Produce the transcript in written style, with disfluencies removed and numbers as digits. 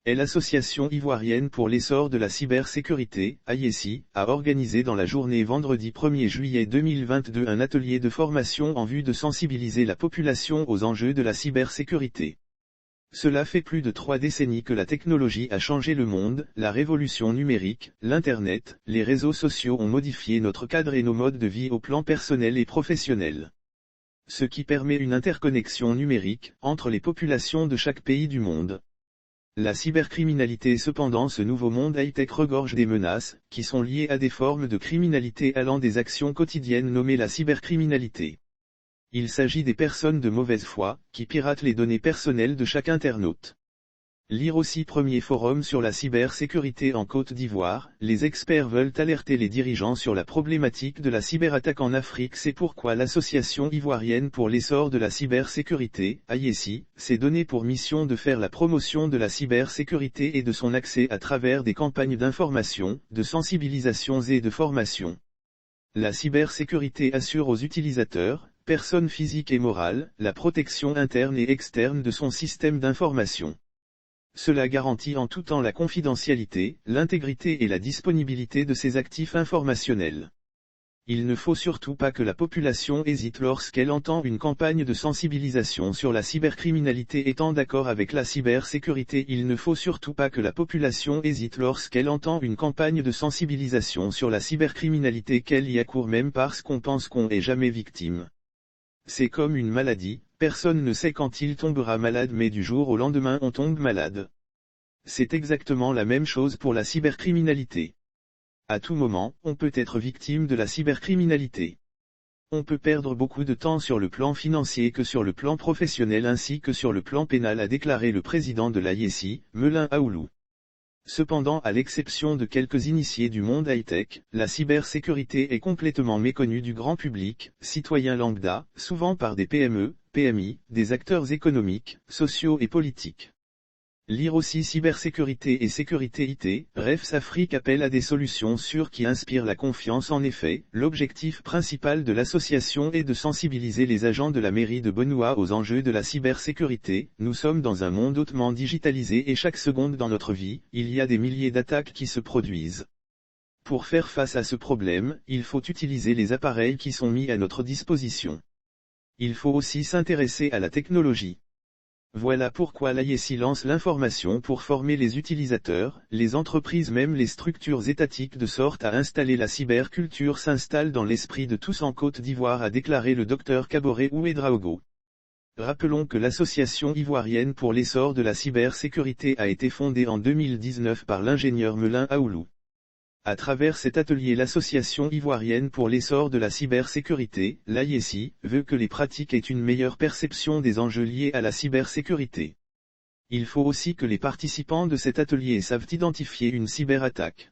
est l'Association ivoirienne pour l'essor de la cybersécurité, AIECI, a organisé dans la journée vendredi 1er juillet 2022 un atelier de formation en vue de sensibiliser la population aux enjeux de la cybersécurité. Cela fait plus de 3 décennies que la technologie a changé le monde, la révolution numérique, l'Internet, les réseaux sociaux ont modifié notre cadre et nos modes de vie au plan personnel et professionnel. Ce qui permet une interconnexion numérique entre les populations de chaque pays du monde. La cybercriminalité cependant ce nouveau monde high-tech regorge des menaces, qui sont liées à des formes de criminalité allant des actions quotidiennes nommées la cybercriminalité. Il s'agit des personnes de mauvaise foi, qui piratent les données personnelles de chaque internaute. Lire aussi premier forum sur la cybersécurité en Côte d'Ivoire, les experts veulent alerter les dirigeants sur la problématique de la cyberattaque en Afrique. C'est pourquoi l'Association ivoirienne pour l'essor de la cybersécurité, AIECI, s'est donné pour mission de faire la promotion de la cybersécurité et de son accès à travers des campagnes d'information, de sensibilisation et de formation. La cybersécurité assure aux utilisateurs, personnes physiques et morales, la protection interne et externe de son système d'information. Cela garantit en tout temps la confidentialité, l'intégrité et la disponibilité de ses actifs informationnels. Il ne faut surtout pas que la population hésite lorsqu'elle entend une campagne de sensibilisation sur la cybercriminalité. Étant d'accord avec la cybersécurité, il ne faut surtout pas que la population hésite lorsqu'elle entend une campagne de sensibilisation sur la cybercriminalité, qu'elle y accourt même parce qu'on pense qu'on est jamais victime. C'est comme une maladie, personne ne sait quand il tombera malade mais du jour au lendemain on tombe malade. C'est exactement la même chose pour la cybercriminalité. À tout moment, on peut être victime de la cybercriminalité. On peut perdre beaucoup de temps sur le plan financier que sur le plan professionnel ainsi que sur le plan pénal, a déclaré le président de l'AIECI, Melin Aoulou. Cependant, à l'exception de quelques initiés du monde high-tech, la cybersécurité est complètement méconnue du grand public, citoyen lambda, souvent par des PME, PMI, des acteurs économiques, sociaux et politiques. Lire aussi cybersécurité et sécurité IT, Refs Afrique appelle à des solutions sûres qui inspirent la confiance. En effet, l'objectif principal de l'association est de sensibiliser les agents de la mairie de Benoît aux enjeux de la cybersécurité. Nous sommes dans un monde hautement digitalisé et chaque seconde dans notre vie, il y a des milliers d'attaques qui se produisent. Pour faire face à ce problème, il faut utiliser les appareils qui sont mis à notre disposition. Il faut aussi s'intéresser à la technologie. Voilà pourquoi l'AIECI lance l'information pour former les utilisateurs, les entreprises, même les structures étatiques, de sorte à installer la cyberculture s'installe dans l'esprit de tous en Côte d'Ivoire, a déclaré le Dr Kaboré Ouedraogo. Rappelons que l'Association ivoirienne pour l'essor de la cybersécurité a été fondée en 2019 par l'ingénieur Melin Aoulou. À travers cet atelier, l'Association ivoirienne pour l'essor de la cybersécurité, l'AIECI, veut que les pratiques aient une meilleure perception des enjeux liés à la cybersécurité. Il faut aussi que les participants de cet atelier savent identifier une cyberattaque.